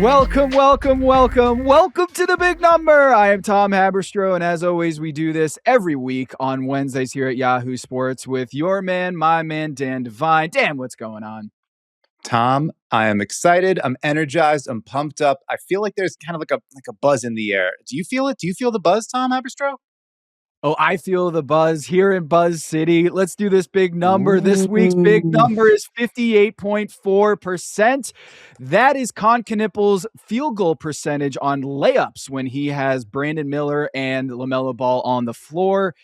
Welcome to the big number. I am Tom Haberstroh, and as always, we do this every week on Wednesdays here at Yahoo Sports with your man, my man, Dan Devine. Dan, what's going on? Tom, I am excited. I'm energized. I'm pumped up. I feel like there's kind of like a buzz in the air. Do you feel it? Do you feel the buzz, Tom Haberstroh? Oh, I feel the buzz here in Buzz City. Let's do this big number. This week's big Ooh. number is 58.4%. That is Kon Knueppel's field goal percentage on layups when he has Brandon Miller and LaMelo Ball on the floor.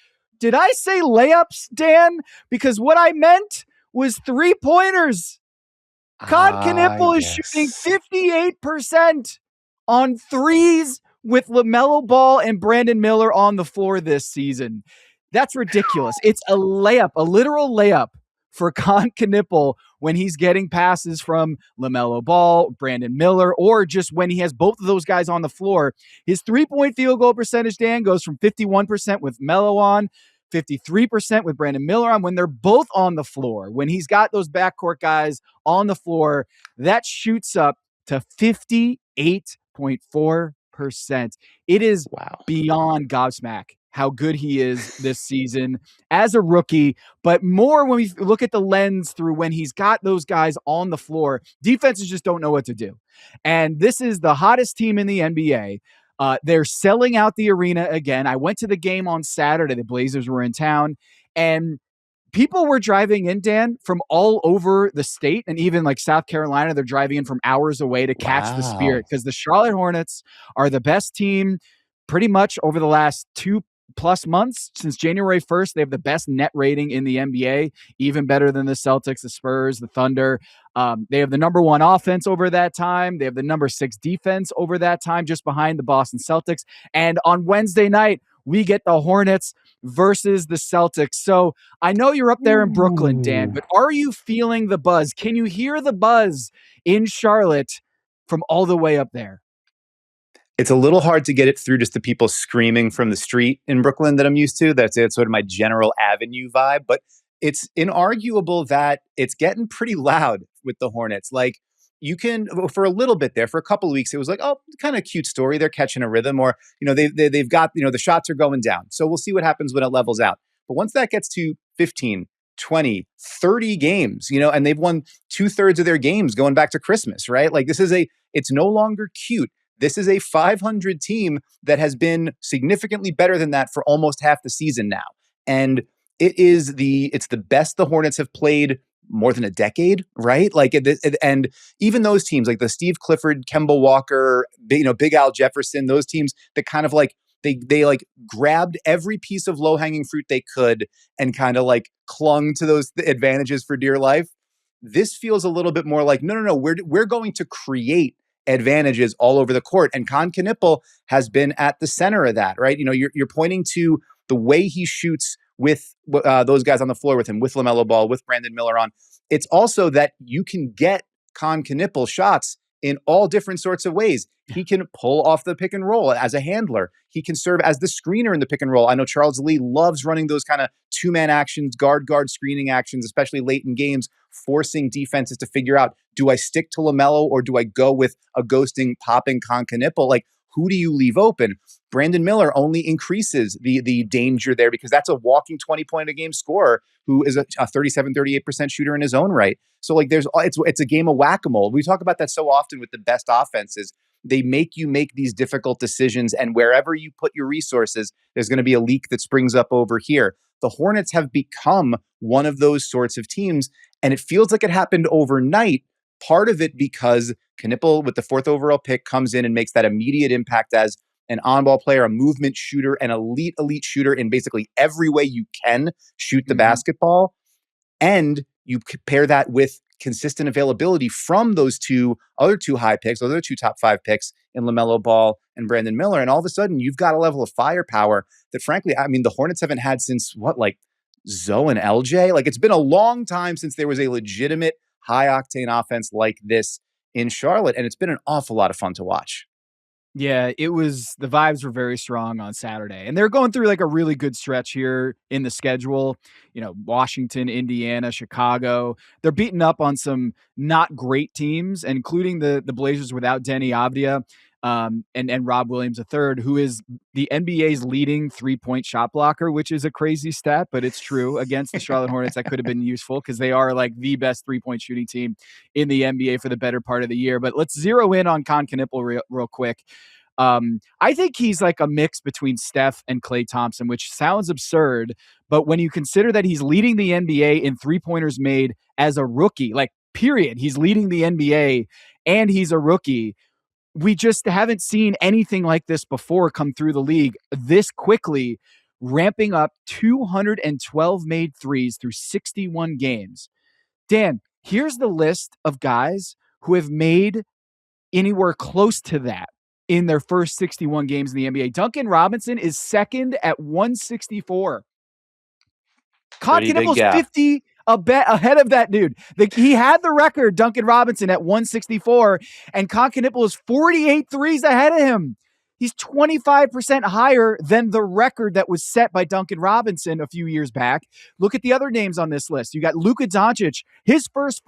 Did I say layups, Dan? Because what I meant was three-pointers. Kon Knueppel is shooting 58% on threes with LaMelo Ball and Brandon Miller on the floor this season. That's ridiculous. It's a layup, a literal layup for Kon Knueppel when he's getting passes from LaMelo Ball, Brandon Miller, or just when he has both of those guys on the floor. His three-point field goal percentage, Dan, goes from 51% with Melo on, 53% with Brandon Miller on when they're both on the floor. When he's got those backcourt guys on the floor, that shoots up to 58.4%. It is beyond gobsmack how good he is this season as a rookie, but more when we look at the lens through when he's got those guys on the floor, defenses just don't know what to do. And this is the hottest team in the NBA. They're selling out the arena again. I went to the game on Saturday. The Blazers were in town, and people were driving in, Dan, from all over the state, and even like South Carolina. They're driving in from hours away to catch the Spirit because the Charlotte Hornets are the best team pretty much over the last 2+ months. Since January 1st, they have the best net rating in the NBA, even better than the Celtics, the Spurs, the Thunder. They have the number 1 offense over that time. They have the number 6 defense over that time, just behind the Boston Celtics. And on Wednesday night, we get the Hornets versus the Celtics. So I know you're up there in Brooklyn, Dan, but are you feeling the buzz? Can you hear the buzz in Charlotte from all the way up there? It's a little hard to get it through just the people screaming from the street in Brooklyn that I'm used to. That's sort of my general avenue vibe. But it's inarguable that it's getting pretty loud with the Hornets. Like, you can, for a little bit there, for a couple of weeks, it was like, oh, kind of cute story. They're catching a rhythm, or, they've got, the shots are going down. So we'll see what happens when it levels out. But once that gets to 15, 20, 30 games, and they've won 2/3 of their games going back to Christmas, right? Like, it's no longer cute. This is a 500 team that has been significantly better than that for almost half the season now. And it's the best the Hornets have played more than a decade, right? Like, and even those teams like the Steve Clifford, Kemba Walker, Big Al Jefferson, those teams that kind of like, they like grabbed every piece of low-hanging fruit they could and kind of like clung to those advantages for dear life. This feels a little bit more like, no, we're going to create advantages all over the court. And Kon Knueppel has been at the center of that, right? You're pointing to the way he shoots with those guys on the floor with him, with LaMelo Ball, with Brandon Miller on. It's also that you can get Kon Knueppel shots in all different sorts of ways. He can pull off the pick and roll as a handler. He can serve as the screener in the pick and roll. I know Charles Lee loves running those kind of two-man actions, guard screening actions, especially late in games, forcing defenses to figure out, do I stick to LaMelo or do I go with a ghosting, popping Kon Knueppel? Like, who do you leave open? Brandon Miller only increases the danger there because that's a walking 20-point-a-game scorer who is a 37, 38% shooter in his own right. So like it's a game of whack-a-mole. We talk about that so often with the best offenses. They make you make these difficult decisions, and wherever you put your resources, there's going to be a leak that springs up over here. The Hornets have become one of those sorts of teams, and it feels like it happened overnight. Part of it because Knueppel, with the 4th overall pick, comes in and makes that immediate impact as an on-ball player, a movement shooter, an elite shooter in basically every way you can shoot the basketball. And you pair that with consistent availability from those other two high picks, those other 2 top 5 picks in LaMelo Ball and Brandon Miller. And all of a sudden, you've got a level of firepower that, frankly, I mean, the Hornets haven't had since Zoe and LJ? Like, it's been a long time since there was a legitimate high-octane offense like this in Charlotte, and it's been an awful lot of fun to watch. Yeah, the vibes were very strong on Saturday. And they're going through like a really good stretch here in the schedule. Washington, Indiana, Chicago. They're beating up on some not great teams, including the Blazers without Denny Avdia, and Rob Williams III, who is the NBA's leading 3-point shot blocker, which is a crazy stat, but it's true. Against the Charlotte Hornets, that could have been useful because they are like the best 3-point shooting team in the NBA for the better part of the year. But let's zero in on Kon Knueppel real quick. I think he's like a mix between Steph and Klay Thompson, which sounds absurd. But when you consider that he's leading the NBA in 3-pointers made as a rookie, like period, he's leading the NBA and he's a rookie. We just haven't seen anything like this before come through the league this quickly, ramping up 212 made threes through 61 games. Dan, here's the list of guys who have made anywhere close to that in their first 61 games in the NBA. Duncan Robinson is second at 164. Kon Knueppel's 50 ahead of that dude. He had the record, Duncan Robinson, at 164, and Kon Knueppel is 48 threes ahead of him. He's 25% higher than the record that was set by Duncan Robinson a few years back. Look at the other names on this list. You got Luka Doncic. His first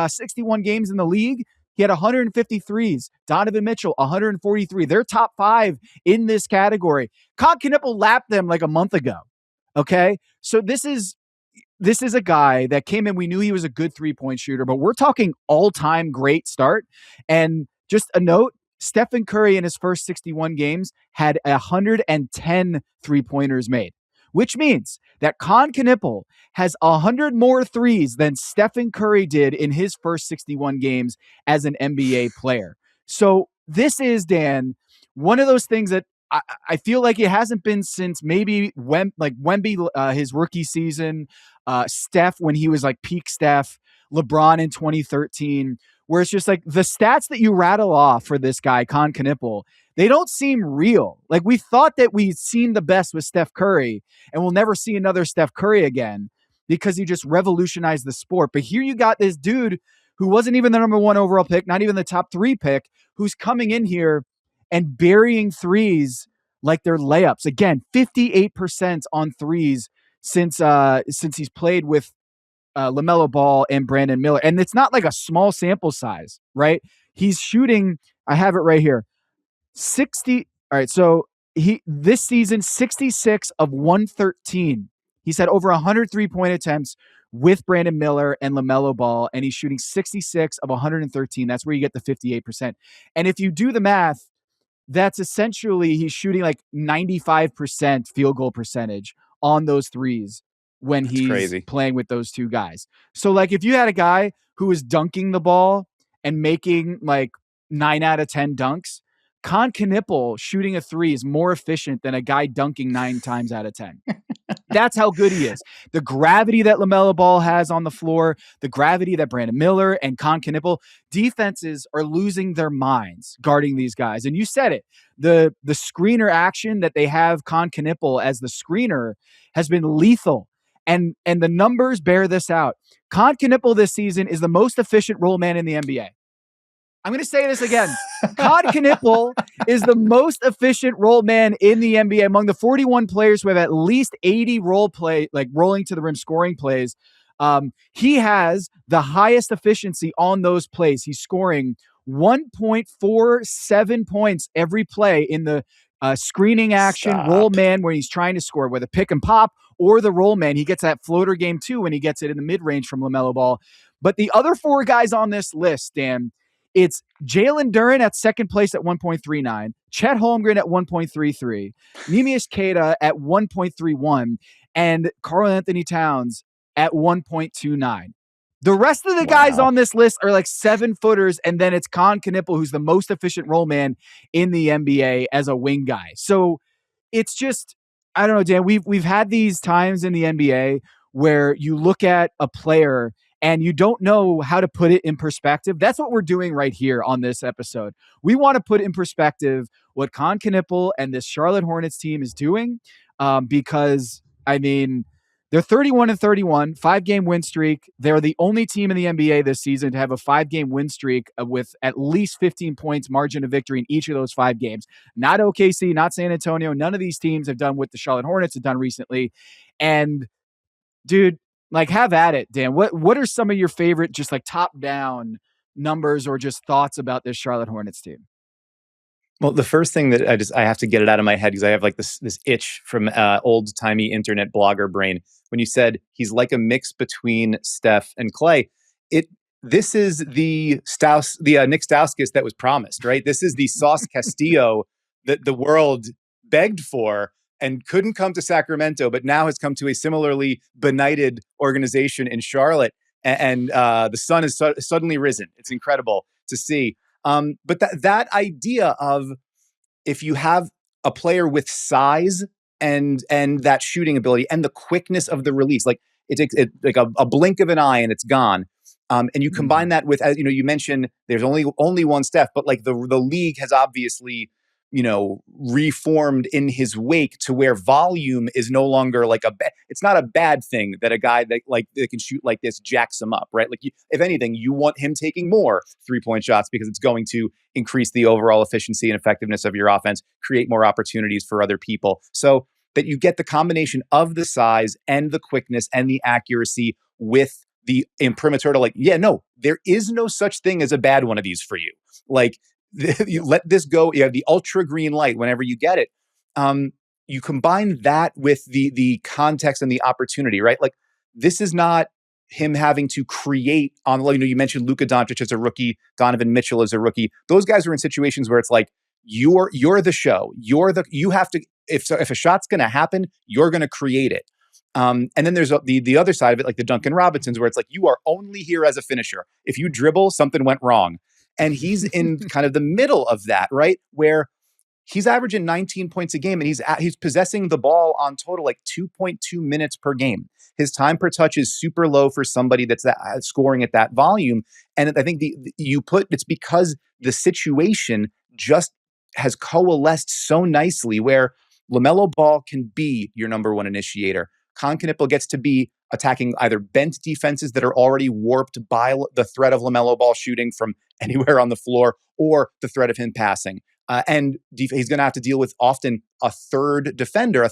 61 games in the league, he had 153s. Donovan Mitchell, 143. They're top 5 in this category. Kon Knueppel lapped them like a month ago. Okay? So this is a guy that came in. We knew he was a good 3-point shooter, but we're talking all-time great start. And just a note, Stephen Curry in his first 61 games had 110 3-pointers made, which means that Kon Knueppel has 100 more threes than Stephen Curry did in his first 61 games as an NBA player. So this is, Dan, one of those things that I feel like it hasn't been since maybe Wemby, his rookie season, Steph when he was like peak Steph, LeBron in 2013, where it's just like the stats that you rattle off for this guy, Kon Knueppel, they don't seem real. Like we thought that we'd seen the best with Steph Curry and we'll never see another Steph Curry again because he just revolutionized the sport. But here you got this dude who wasn't even the number 1 overall pick, not even the top 3 pick, who's coming in here and burying threes like they're layups. Again, 58% on threes since he's played with LaMelo Ball and Brandon Miller. And it's not like a small sample size, right? He's shooting, I have it right here, 60. All right, so this season, 66 of 113. He's had over 100 3-point attempts with Brandon Miller and LaMelo Ball, and he's shooting 66 of 113. That's where you get the 58%. And if you do the math, that's essentially he's shooting like 95% field goal percentage on those threes when he's playing with those two guys. So like if you had a guy who was dunking the ball and making like 9 out of 10 dunks, Kon Knueppel shooting a 3 is more efficient than a guy dunking 9 times out of 10. That's how good he is. The gravity that LaMelo Ball has on the floor, the gravity that Brandon Miller and Kon Knueppel, defenses are losing their minds guarding these guys. And you said it. The screener action that they have Kon Knueppel as the screener has been lethal. And the numbers bear this out. Kon Knueppel this season is the most efficient roll man in the NBA. I'm going to say this again. Kon Knueppel is the most efficient roll man in the NBA among the 41 players who have at least 80 rolling to the rim scoring plays. He has the highest efficiency on those plays. He's scoring 1.47 points every play in the screening action, roll man, where he's trying to score, whether pick and pop or the roll man. He gets that floater game too when he gets it in the mid-range from LaMelo Ball. But the other 4 guys on this list, Dan, it's Jalen Duren at second place at 1.39, Chet Holmgren at 1.33, Neemias Queta at 1.31, and Karl Anthony Towns at 1.29. The rest of the guys on this list are like 7-footers, and then it's Kon Knueppel, who's the most efficient roll man in the NBA as a wing guy. So it's just, I don't know, Dan, we've had these times in the NBA where you look at a player and you don't know how to put it in perspective. That's what we're doing right here on this episode. We want to put in perspective what Kon Knueppel and this Charlotte Hornets team is doing, because, I mean, They're 31-31, 5-game win streak. They're the only team in the NBA this season to have a 5-game win streak with at least 15 points margin of victory in each of those 5 games. Not OKC, not San Antonio. None of these teams have done what the Charlotte Hornets have done recently. And dude, like, have at it, Dan. What are some of your favorite just like top down numbers or just thoughts about this Charlotte Hornets team? Well, the first thing that I have to get it out of my head because I have like this itch from old timey internet blogger brain. When you said he's like a mix between Steph and Clay, it this is the Nick Stauskas that was promised, right? This is the Sauce Castillo that the world begged for and couldn't come to Sacramento, but now has come to a similarly benighted organization in Charlotte, and the sun has suddenly risen. It's incredible to see. But that idea of if you have a player with size and that shooting ability and the quickness of the release, like it takes like a blink of an eye and it's gone. And you combine that with, as you know, you mentioned there's only one Steph, but like the league has obviously, reformed in his wake to where volume is no longer like it's not a bad thing that a guy that can shoot like this jacks him up, right? Like if anything, you want him taking more 3-point shots because it's going to increase the overall efficiency and effectiveness of your offense, create more opportunities for other people. So that you get the combination of the size and the quickness and the accuracy with the imprimatur to like, yeah, no, there is no such thing as a bad one of these for you. Like, you let this go. You have the ultra green light whenever you get it. You combine that with the context and the opportunity, right? Like this is not him having to create on. You mentioned Luka Doncic as a rookie, Donovan Mitchell as a rookie. Those guys are in situations where it's like you're the show. You have to. If a shot's going to happen, you're going to create it. And then there's the other side of it, like the Duncan Robinsons, where it's like you are only here as a finisher. If you dribble, something went wrong. And he's in kind of the middle of that, right? Where he's averaging 19 points a game and he's possessing the ball on total like 2.2 minutes per game. His time per touch is super low for somebody that's scoring at that volume. And I think it's because the situation just has coalesced so nicely where LaMelo Ball can be your number one initiator. Kon Knueppel gets to be attacking either bent defenses that are already warped by the threat of LaMelo Ball shooting from anywhere on the floor or the threat of him passing. And he's going to have to deal with often a third defender,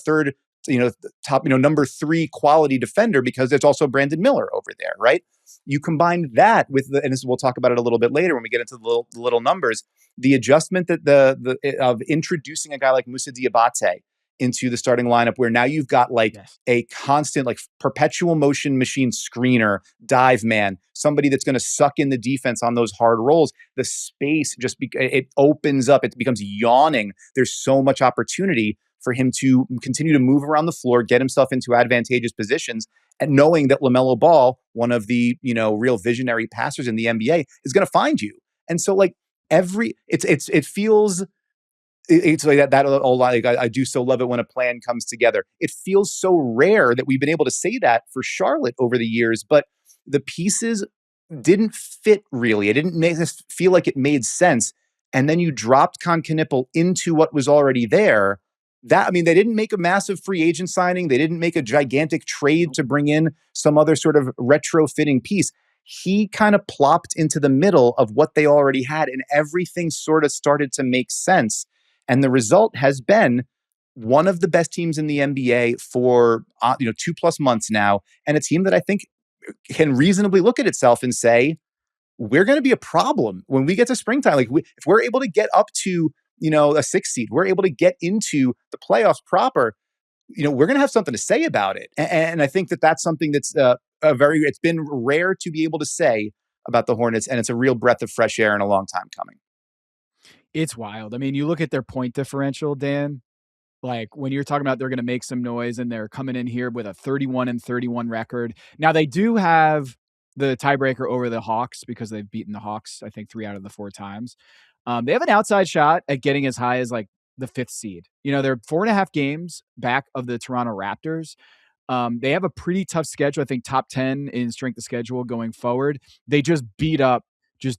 top, number 3 quality defender because there's also Brandon Miller over there, right? You combine that with and we'll talk about it a little bit later when we get into the little numbers, the adjustment that of introducing a guy like Moussa Diabate into the starting lineup where now you've got like a constant, like perpetual motion machine screener, dive man, somebody that's going to suck in the defense on those hard rolls. The space it opens up. It becomes yawning. There's so much opportunity for him to continue to move around the floor, get himself into advantageous positions, and knowing that LaMelo Ball, one of the, real visionary passers in the NBA, is going to find you. And so like it feels it's like that all like I do so love it when a plan comes together. It feels so rare that we've been able to say that for Charlotte over the years, but the pieces didn't fit really. It didn't make us feel like it made sense. And then you dropped Kon Knueppel into what was already there. They didn't make a massive free agent signing. They didn't make a gigantic trade to bring in some other sort of retrofitting piece. He kind of plopped into the middle of what they already had, and everything sort of started to make sense. And the result has been one of the best teams in the NBA for 2+ months now, and a team that I think can reasonably look at itself and say, we're going to be a problem when we get to springtime. Like if we're able to get up to a 6 seed, we're able to get into the playoffs proper. We're going to have something to say about it. And I think that's something that's it's been rare to be able to say about the Hornets, and it's a real breath of fresh air and a long time coming. It's wild. I mean, you look at their point differential, Dan, like when you're talking about they're going to make some noise and they're coming in here with a 31-31 record. Now they do have the tiebreaker over the Hawks because they've beaten the Hawks, I think 3 out of the 4 times. They have an outside shot at getting as high as like the 5th seed. They're 4.5 games back of the Toronto Raptors. They have a pretty tough schedule. I think top 10 in strength of schedule going forward. They just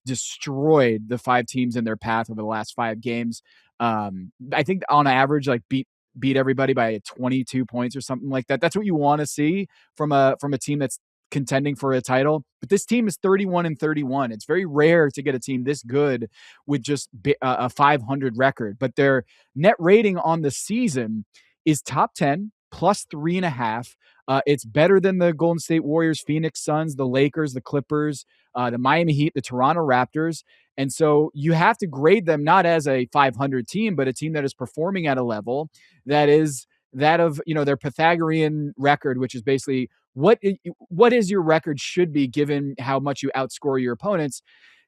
destroyed the 5 teams in their path over the last 5 games. I think on average, like beat beat everybody by 22 points or something like that. That's what you want to see from a team that's contending for a title. But this team is 31-31. It's very rare to get a team this good with just a 500 record. But their net rating on the season is top 10, plus 3.5. It's better than the Golden State Warriors, Phoenix Suns, the Lakers, the Clippers, the Miami Heat, the Toronto Raptors. And so you have to grade them not as a 500 team, but a team that is performing at a level that is that of, their Pythagorean record, which is basically what is your record should be given how much you outscore your opponents.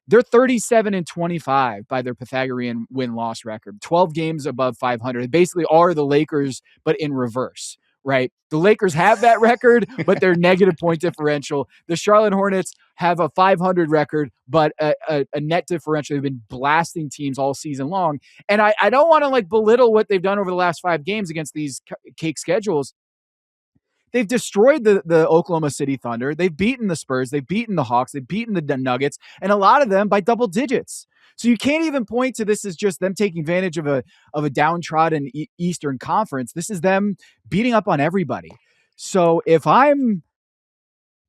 They're 37-25 by their Pythagorean win-loss record, 12 games above 500. They basically are the Lakers, but in reverse, right? The Lakers have that record, but they're negative point differential. The Charlotte Hornets have a 500 record, but a net differential. They've been blasting teams all season long. And I don't want to belittle what they've done over the last 5 games against these cake schedules. They've destroyed the Oklahoma City Thunder. They've beaten the Spurs. They've beaten the Hawks. They've beaten the Nuggets, and a lot of them by double digits. So you can't even point to this as just them taking advantage of a downtrodden Eastern Conference. This is them beating up on everybody. So if I'm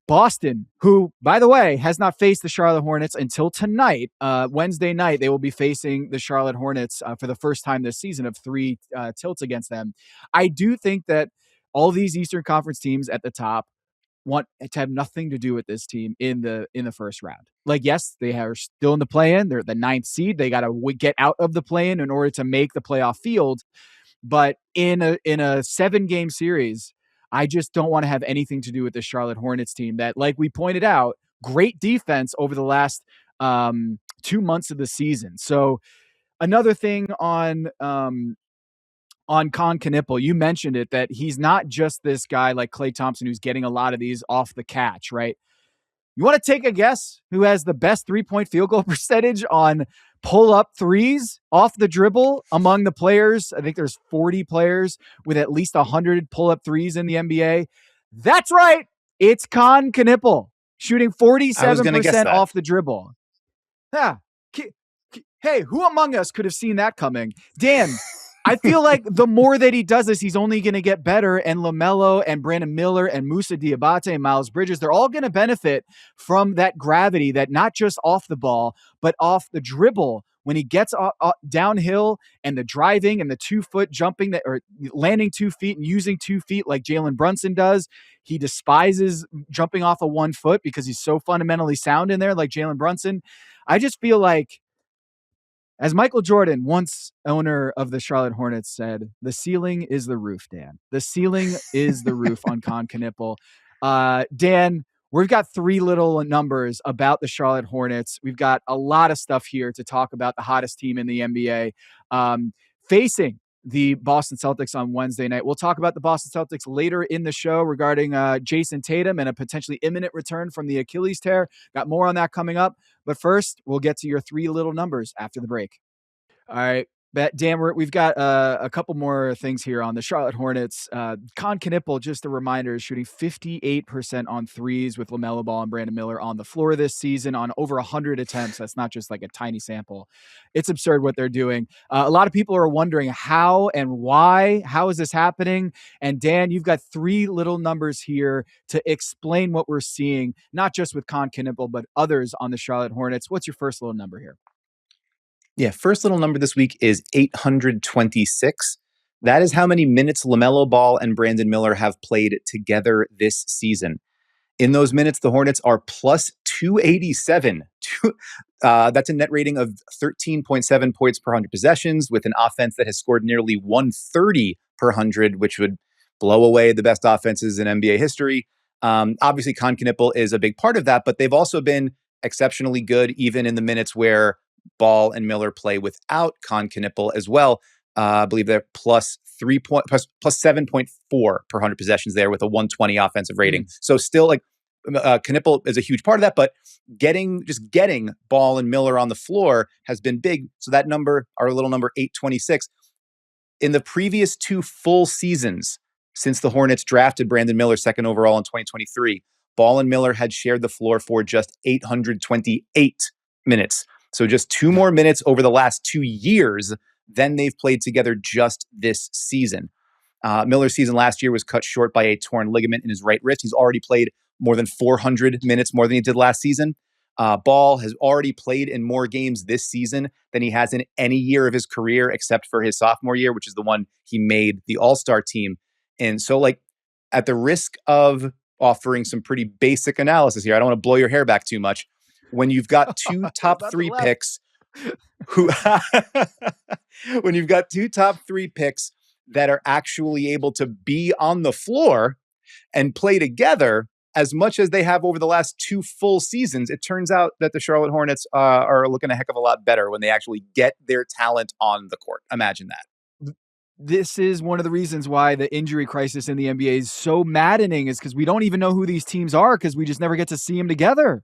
Boston, who, by the way, has not faced the Charlotte Hornets until tonight, Wednesday night, they will be facing the Charlotte Hornets for the first time this season of 3 tilts against them. I do think that all these Eastern Conference teams at the top want to have nothing to do with this team in the first round. Yes, they are still in the play-in. They're the 9th seed. They got to get out of the play-in in order to make the playoff field. But in a 7-game series, I just don't want to have anything to do with the Charlotte Hornets team that, like we pointed out, great defense over the last 2 months of the season. So another thing on Kon Knueppel, you mentioned it, that he's not just this guy like Klay Thompson who's getting a lot of these off the catch, right? You want to take a guess who has the best 3-point field goal percentage on pull-up threes off the dribble among the players? I think there's 40 players with at least 100 pull-up threes in the NBA. That's right. It's Kon Knueppel shooting 47% off the dribble. Yeah. Hey, who among us could have seen that coming? Dan, I feel like the more that he does this, he's only going to get better. And LaMelo and Brandon Miller and Musa Diabate and Miles Bridges, they're all going to benefit from that gravity, that not just off the ball, but off the dribble. When he gets downhill and the driving and the 2-foot jumping or landing 2 feet and using 2 feet like Jalen Brunson does, he despises jumping off of 1 foot because he's so fundamentally sound in there like Jalen Brunson. I just feel like, as Michael Jordan, once owner of the Charlotte Hornets, said, the ceiling is the roof, Dan. The ceiling is the roof on Kon Knueppel. Dan, we've got 3 little numbers about the Charlotte Hornets. We've got a lot of stuff here to talk about the hottest team in the NBA. Facing the Boston Celtics on Wednesday night. We'll talk about the Boston Celtics later in the show regarding Jayson Tatum and a potentially imminent return from the Achilles tear. Got more on that coming up. But first, we'll get to your 3 little numbers after the break. All right. Dan, we've got a couple more things here on the Charlotte Hornets. Kon Knueppel, just a reminder, is shooting 58% on threes with LaMelo Ball and Brandon Miller on the floor this season on over 100 attempts. That's not just like a tiny sample. It's absurd what they're doing. A lot of people are wondering how and why. How is this happening? And Dan, you've got 3 little numbers here to explain what we're seeing, not just with Kon Knueppel, but others on the Charlotte Hornets. What's your first little number here? Yeah, first little number this week is 826. That is how many minutes LaMelo Ball and Brandon Miller have played together this season. In those minutes, the Hornets are plus 287. That's a net rating of 13.7 points per 100 possessions, with an offense that has scored nearly 130 per 100, which would blow away the best offenses in NBA history. Obviously, Kon Knueppel is a big part of that, but they've also been exceptionally good even in the minutes where Ball and Miller play without Kon Knueppel as well. I believe they're plus 7.4 per 100 possessions there with a 120 offensive rating. So still, like, Knueppel is a huge part of that, but getting Ball and Miller on the floor has been big. So that number, our little number 826, in the previous 2 full seasons since the Hornets drafted Brandon Miller second overall in 2023, Ball and Miller had shared the floor for just 828 minutes. So just 2 more minutes over the last 2 years than they've played together just this season. Miller's season last year was cut short by a torn ligament in his right wrist. He's already played more than 400 minutes more than he did last season. Ball has already played in more games this season than he has in any year of his career, except for his sophomore year, which is the one he made the All-Star team. And so, like, at the risk of offering some pretty basic analysis here, I don't want to blow your hair back too much. When you've got two top three picks, when you've got two top three picks that are actually able to be on the floor and play together as much as they have over the last 2 full seasons, it turns out that the Charlotte Hornets are looking a heck of a lot better when they actually get their talent on the court. Imagine that. This is one of the reasons why the injury crisis in the NBA is so maddening, is because we don't even know who these teams are because we just never get to see them together.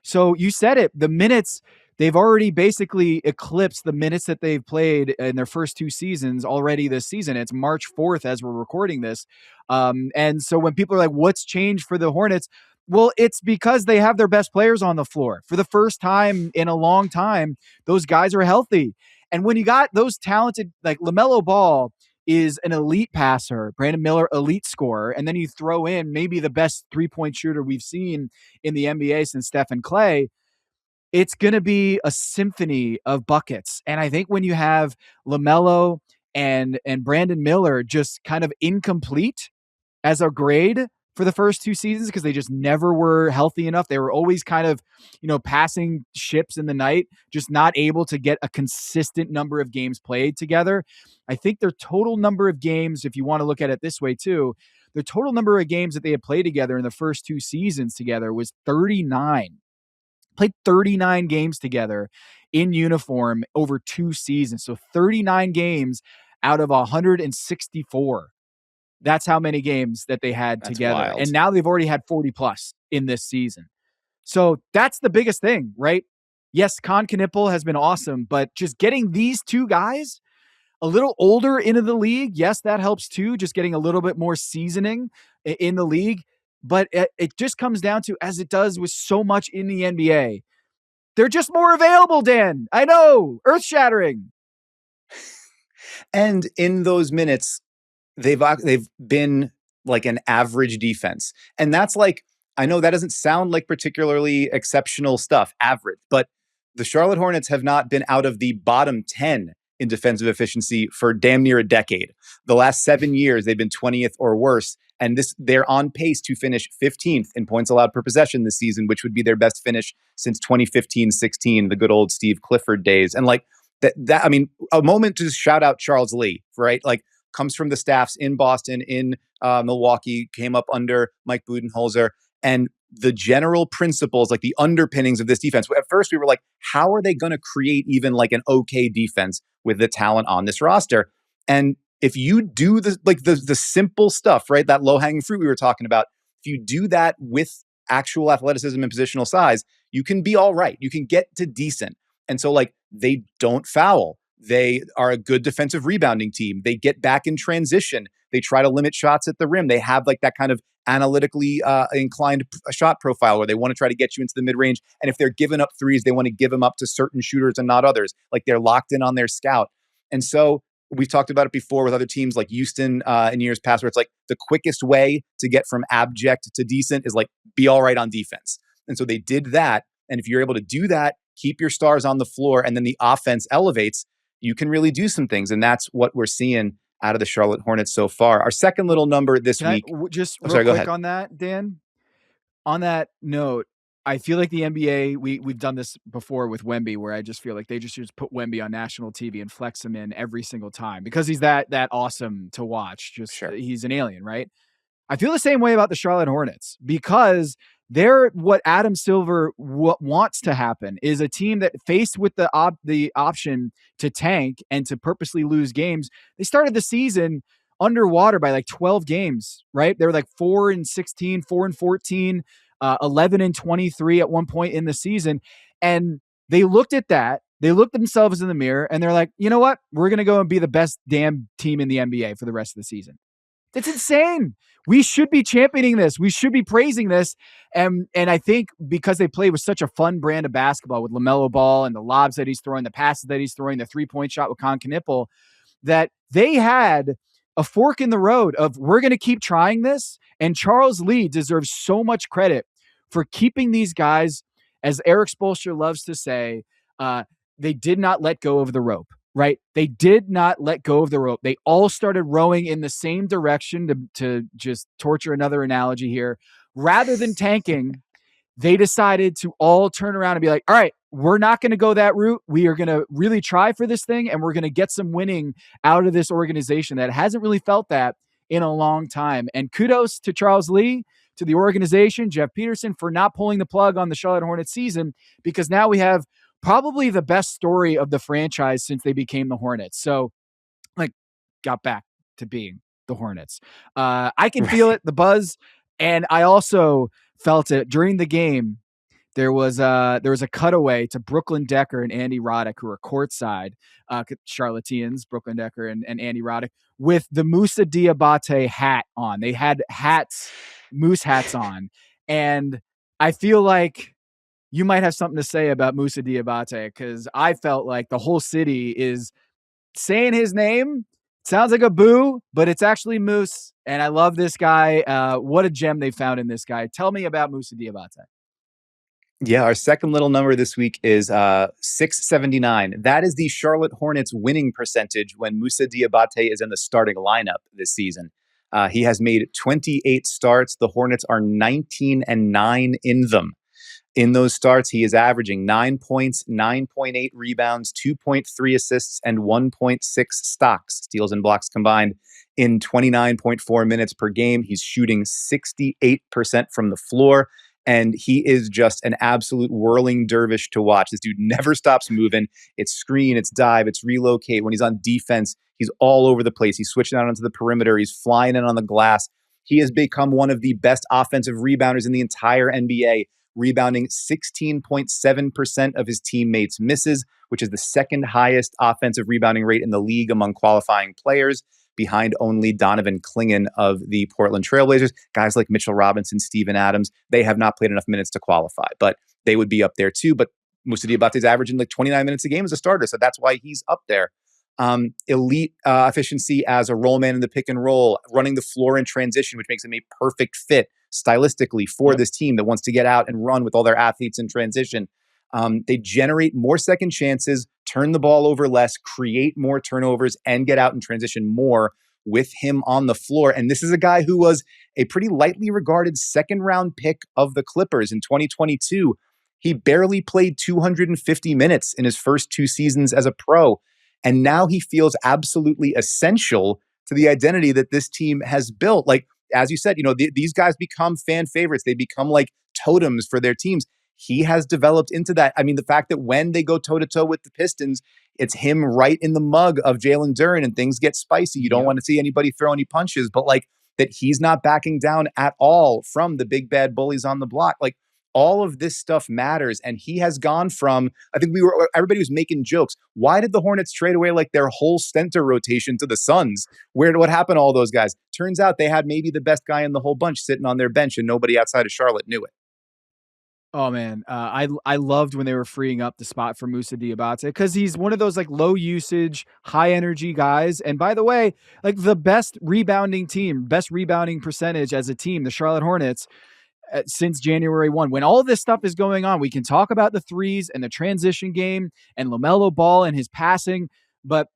So you said it, the minutes, they've already basically eclipsed the minutes that they've played in their first 2 seasons already this season. It's March 4th as we're recording this. And so when people are like, what's changed for the Hornets? Well, it's because they have their best players on the floor. For the first time in a long time, those guys are healthy. And when you got those talented, like LaMelo Ball is an elite passer, Brandon Miller, elite scorer, and then you throw in maybe the best 3-point shooter we've seen in the NBA since Stephen Clay, it's going to be a symphony of buckets. And I think when you have LaMelo and Brandon Miller just kind of incomplete as a grade for the first 2 seasons because they just never were healthy enough. They were always kind of, passing ships in the night, just not able to get a consistent number of games played together. I think their total number of games, if you want to look at it this way too, the total number of games that they had played together in the first 2 seasons together was 39. Played 39 games together in uniform over 2 seasons. So 39 games out of 164. That's how many games that they had together. Wild. And now they've already had 40 plus in this season. So that's the biggest thing, right? Yes, Kon Knueppel has been awesome, but just getting these 2 guys a little older into the league, yes, that helps too. Just getting a little bit more seasoning in the league. But it just comes down to, as it does with so much in the NBA, they're just more available, Dan. I know, earth-shattering. And in those minutes, they've been like an average defense. And that's like, I know that doesn't sound like particularly exceptional stuff, average, but the Charlotte Hornets have not been out of the bottom 10 in defensive efficiency for damn near a decade. The last 7 years, they've been 20th or worse. And they're on pace to finish 15th in points allowed per possession this season, which would be their best finish since 2015-16, the good old Steve Clifford days. And like that, I mean, a moment to shout out Charles Lee, right? Like, comes from the staffs in Boston, in Milwaukee, came up under Mike Budenholzer. And the general principles, like the underpinnings of this defense, at first we were like, how are they going to create even like an okay defense with the talent on this roster? And if you do the simple stuff, right, that low-hanging fruit we were talking about, if you do that with actual athleticism and positional size, you can be all right. You can get to decent. And so, like, they don't foul. They are a good defensive rebounding team. They get back in transition. They try to limit shots at the rim. They have like that kind of analytically inclined shot profile where they want to try to get you into the mid-range. And if they're giving up threes, they want to give them up to certain shooters and not others. Like, they're locked in on their scout. And so we've talked about it before with other teams like Houston in years past, where it's like the quickest way to get from abject to decent is like be all right on defense. And so they did that. And if you're able to do that, keep your stars on the floor, and then the offense elevates, you can really do some things. And that's what we're seeing out of the Charlotte Hornets so far. Our second little number this week. Just real quick on that, Dan. On that note, I feel like the NBA, we've done this before with Wemby, where I just feel like they just put Wemby on national TV and flex him in every single time because he's that awesome to watch. He's an alien, right? I feel the same way about the Charlotte Hornets because they're what Adam Silver wants to happen is a team that, faced with the option to tank and to purposely lose games, they started the season underwater by like 12 games, right? They were like 4-16, 4-14, 11-23 at one point in the season. And they looked at that. They looked at themselves in the mirror and they're like, you know what? We're going to go and be the best damn team in the NBA for the rest of the season. That's insane. We should be championing this. We should be praising this. And I think because they play with such a fun brand of basketball with LaMelo Ball and the lobs that he's throwing, the passes that he's throwing, the 3-point shot with Kon Knueppel, that they had a fork in the road of we're going to keep trying this. And Charles Lee deserves so much credit for keeping these guys, as Eric Spoelstra loves to say, they did not let go of the rope, right? They did not let go of the rope. They all started rowing in the same direction, to just torture another analogy here. Rather than tanking, they decided to all turn around and be like, all right, we're not going to go that route. We are going to really try for this thing, and we're going to get some winning out of this organization that hasn't really felt that in a long time. And kudos to Charles Lee, to the organization, Jeff Peterson, for not pulling the plug on the Charlotte Hornets season, because now we have probably the best story of the franchise since they became the Hornets. So, like, got back to being the Hornets. I can feel it, the buzz. And I also felt it during the game. There was a cutaway to Brooklyn Decker and Andy Roddick, who are courtside, Charlotteans, Brooklyn Decker and Andy Roddick, with the Moussa Diabate hat on. They had moose hats on. And I feel like you might have something to say about Moussa Diabate, because I felt like the whole city is saying his name. Sounds like a boo, but it's actually Moose. And I love this guy. What a gem they found in this guy. Tell me about Moussa Diabate. Yeah, our second little number this week is 679. That is the Charlotte Hornets winning percentage when Moussa Diabate is in the starting lineup this season. He has made 28 starts. The Hornets are 19-9 in them. In those starts, he is averaging 9 points, 9.8 rebounds, 2.3 assists, and 1.6 stocks, steals and blocks combined, in 29.4 minutes per game. He's shooting 68% from the floor, and he is just an absolute whirling dervish to watch. This dude never stops moving. It's screen, it's dive, it's relocate. When he's on defense, he's all over the place. He's switching out onto the perimeter. He's flying in on the glass. He has become one of the best offensive rebounders in the entire NBA, rebounding 16.7% of his teammates' misses, which is the second highest offensive rebounding rate in the league among qualifying players, behind only Donovan Clingan of the Portland Trailblazers. Guys like Mitchell Robinson, Steven Adams, they have not played enough minutes to qualify, but they would be up there too. But Moussa Diabate is averaging like 29 minutes a game as a starter, so that's why he's up there. Elite efficiency as a roll man in the pick and roll, running the floor in transition, which makes him a perfect fit stylistically for this team that wants to get out and run with all their athletes in transition. They generate more second chances, turn the ball over less, create more turnovers, and get out in transition more with him on the floor. And this is a guy who was a pretty lightly regarded second-round pick of the Clippers in 2022. He barely played 250 minutes in his first 2 seasons as a pro. And now he feels absolutely essential to the identity that this team has built. Like, as you said, these guys become fan favorites. They become like totems for their teams. He has developed into that. I mean, the fact that when they go toe-to-toe with the Pistons, it's him right in the mug of Jalen Duren and things get spicy. You don't want to see anybody throw any punches, but like that he's not backing down at all from the big bad bullies on the block. Like, all of this stuff matters. And he has gone from, I think everybody was making jokes. Why did the Hornets trade away like their whole center rotation to the Suns? What happened to all those guys? Turns out they had maybe the best guy in the whole bunch sitting on their bench, and nobody outside of Charlotte knew it. Oh man, I loved when they were freeing up the spot for Moussa Diabate, because he's one of those like low usage, high energy guys. And by the way, like the best rebounding percentage as a team, the Charlotte Hornets, since January 1. When all this stuff is going on, we can talk about the threes and the transition game and LaMelo Ball and his passing, but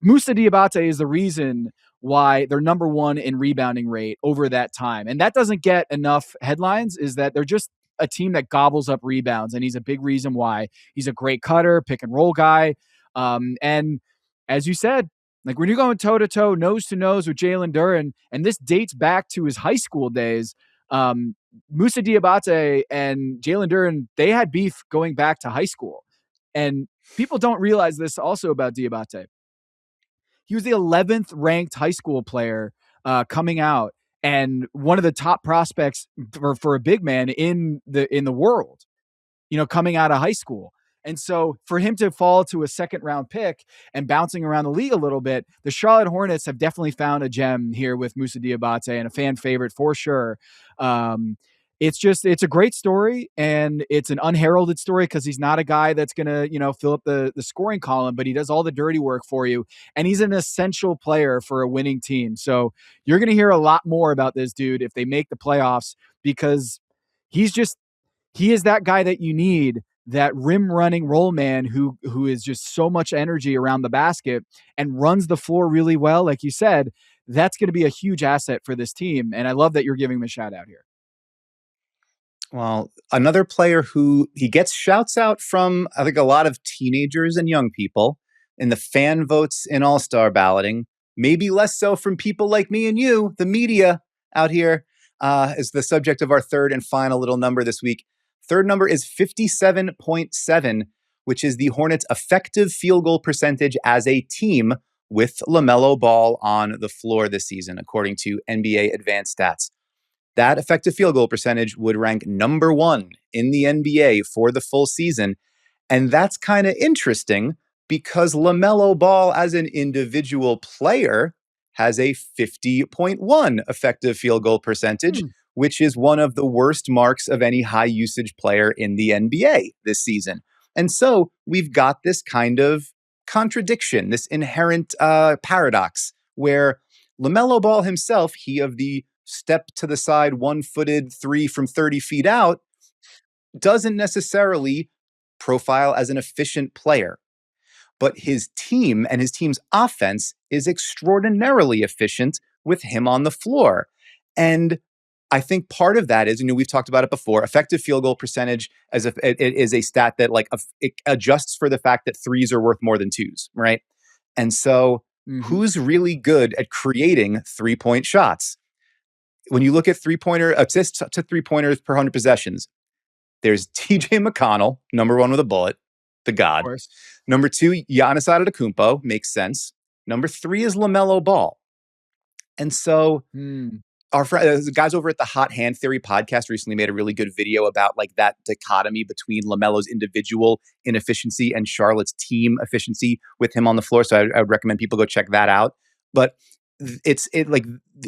Moussa Diabate is the reason why they're number 1 in rebounding rate over that time. And that doesn't get enough headlines, is that they're just a team that gobbles up rebounds. And he's a big reason why. He's a great cutter, pick and roll guy. And as you said, like when you're going toe to toe, nose to nose with Jalen Duren, and this dates back to his high school days, Moussa Diabate and Jalen Duren, they had beef going back to high school. And people don't realize this also about Diabate. He was the 11th ranked high school player coming out, and one of the top prospects for a big man in the world, coming out of high school. And so for him to fall to a second round pick and bouncing around the league a little bit, the Charlotte Hornets have definitely found a gem here with Moussa Diabate, and a fan favorite for sure. it's a great story, and it's an unheralded story because he's not a guy that's gonna, fill up the scoring column, but he does all the dirty work for you, and he's an essential player for a winning team. So you're gonna hear a lot more about this dude if they make the playoffs, because he's just he is that guy that you need, that rim running roll man who is just so much energy around the basket and runs the floor really well. Like you said, that's going to be a huge asset for this team. And I love that you're giving him a shout out here. Well, another player who he gets shouts out from, I think, a lot of teenagers and young people in the fan votes in All-Star balloting, maybe less so from people like me and you, the media out here, is the subject of our third and final little number this week. Third number is 57.7, which is the Hornets' effective field goal percentage as a team with LaMelo Ball on the floor this season, according to NBA Advanced Stats. That effective field goal percentage would rank number 1 in the NBA for the full season. And that's kind of interesting because LaMelo Ball as an individual player has a 50.1 effective field goal percentage, which is one of the worst marks of any high usage player in the NBA this season. And so we've got this kind of contradiction, this inherent paradox where LaMelo Ball himself, he of the step to the side, one-footed three from 30 feet out, doesn't necessarily profile as an efficient player. But his team and his team's offense is extraordinarily efficient with him on the floor. And I think part of that is, we've talked about it before, effective field goal percentage it is a stat that it adjusts for the fact that threes are worth more than twos, right? And so who's really good at creating three-point shots? When you look at three-pointer assists to three-pointers per 100 possessions, there's TJ McConnell, number 1 with a bullet, the god. Number 2, Giannis Antetokounmpo, makes sense. Number 3 is LaMelo Ball. And so our the guys over at the Hot Hand Theory podcast recently made a really good video about that dichotomy between LaMelo's individual inefficiency and Charlotte's team efficiency with him on the floor. So I would recommend people go check that out. But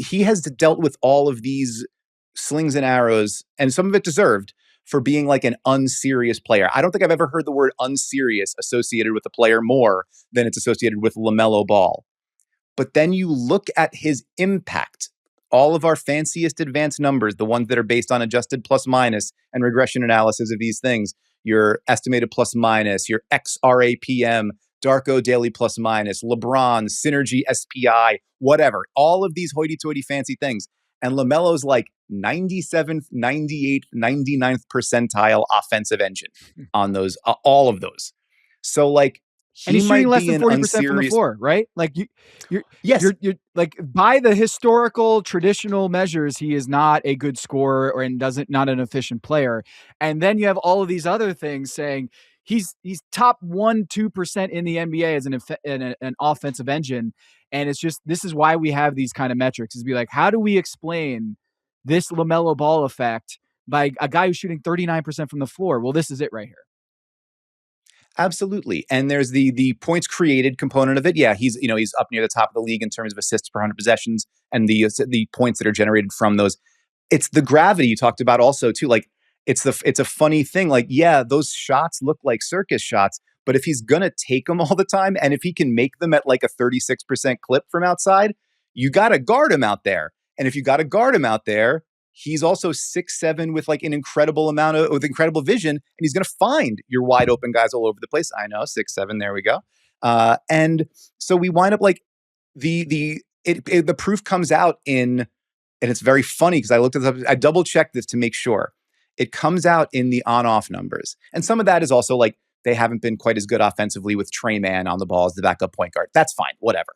he has dealt with all of these slings and arrows, and some of it deserved, for being an unserious player. I don't think I've ever heard the word unserious associated with a player more than it's associated with LaMelo Ball. But then you look at his impact, all of our fanciest advanced numbers, the ones that are based on adjusted plus minus and regression analysis of these things, your estimated plus minus, your XRAPM, Darko daily plus minus, LeBron, Synergy SPI, whatever, all of these hoity-toity fancy things. And LaMelo's 97th, 98th, 99th percentile offensive engine on those, all of those. So and he's shooting less than 40% from the floor, right? You're by the historical traditional measures, he is not a good scorer and not an efficient player. And then you have all of these other things saying he's top 1-2% in the NBA as an offensive engine. And it's just, this is why we have these kind of metrics, is be how do we explain this LaMelo Ball effect by a guy who's shooting 39% from the floor? Well, this is it right here. Absolutely. And there's the points created component of it. Yeah, he's up near the top of the league in terms of assists per 100 possessions and the points that are generated from those. It's the gravity you talked about also too. It's a funny thing. Yeah, those shots look like circus shots, but if he's going to take them all the time and if he can make them at a 36% clip from outside, you got to guard him out there. And if you got to guard him out there, he's also 6'7" with with incredible vision, and he's going to find your wide open guys all over the place. I know, 6'7", there we go. And so we wind up the proof comes out in, and it's very funny because I looked at this, I double checked this to make sure. It comes out in the on-off numbers, and some of that is also they haven't been quite as good offensively with Trey Mann on the ball as the backup point guard. That's fine, whatever.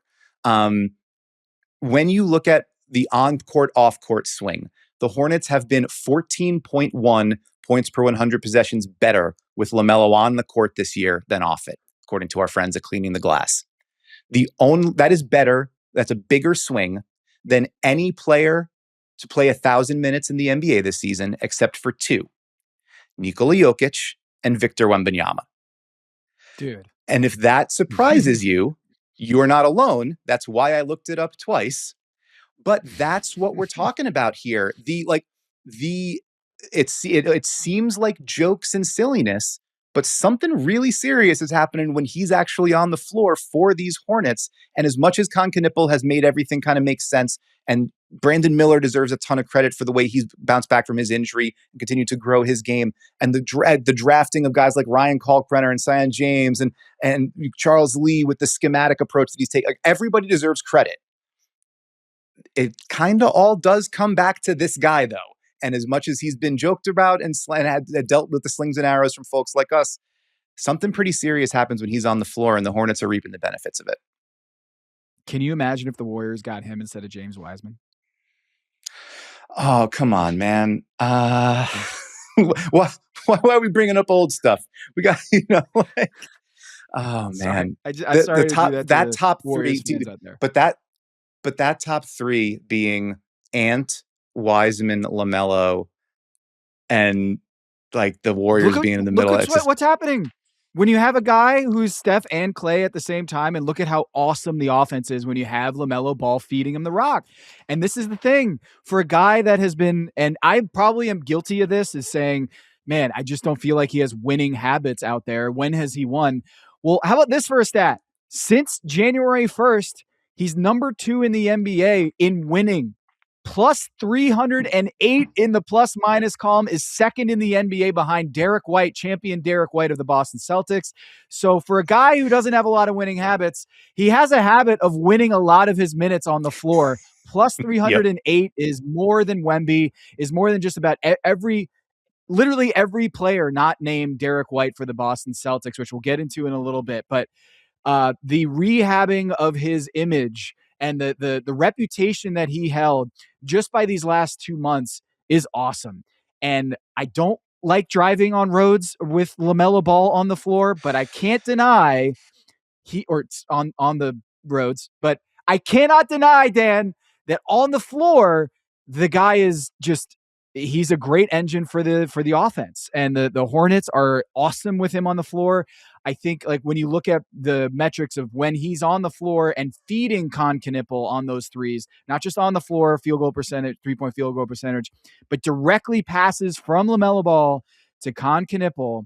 When you look at the on-court, off-court swing, the Hornets have been 14.1 points per 100 possessions better with LaMelo on the court this year than off it, according to our friends at Cleaning the Glass. That is better. That's a bigger swing than any player to play 1,000 minutes in the NBA this season, except for 2, Nikola Jokic and Victor Wembanyama. Dude. And if that surprises you, you are not alone. That's why I looked it up twice. But that's what we're talking about here. it seems like jokes and silliness, but something really serious is happening when he's actually on the floor for these Hornets. And as much as Kon Knueppel has made everything kind of make sense, and Brandon Miller deserves a ton of credit for the way he's bounced back from his injury and continued to grow his game, and the drafting of guys like Ryan Kalkbrenner and Sion James and Charles Lee with the schematic approach that he's taking, like, everybody deserves credit. It kind of all does come back to this guy, though. And as much as he's been joked about and had dealt with the slings and arrows from folks like us, something pretty serious happens when he's on the floor, and the Hornets are reaping the benefits of it. Can you imagine if the Warriors got him instead of James Wiseman? Oh, come on, man. Why are we bringing up old stuff? We got, like, oh, man. I'm sorry that top three, dude, out there. But that top three being Ant, Wiseman, LaMelo, and like the Warriors being in the middle. What's happening when you have a guy who's Steph and Clay at the same time, and look at how awesome the offense is when you have LaMelo Ball feeding him the rock. And this is the thing for a guy that has been, and I probably am guilty of this, is saying, man, I just don't feel like he has winning habits out there. When has he won? Well, how about this for a stat? Since January 1st, he's number 2 in the NBA in winning. Plus 308 in the plus minus column, is second in the NBA behind Derek White, champion Derek White of the Boston Celtics. So for a guy who doesn't have a lot of winning habits, he has a habit of winning a lot of his minutes on the floor. Plus 308 is more than Wemby, is more than just about literally every player not named Derek White for the Boston Celtics, which we'll get into in a little bit. But the rehabbing of his image and the reputation that he held just by these last 2 months is awesome. And I don't like driving on roads with LaMelo Ball on the floor, but I can't deny on the roads, but I cannot deny, Dan, that on the floor, the guy is just, he's a great engine for the offense. And the Hornets are awesome with him on the floor. I think, like, when you look at the metrics of when he's on the floor and feeding Kon Knueppel on those threes, not just on the floor, field goal percentage, 3-point field goal percentage, but directly passes from LaMelo Ball to Kon Knueppel,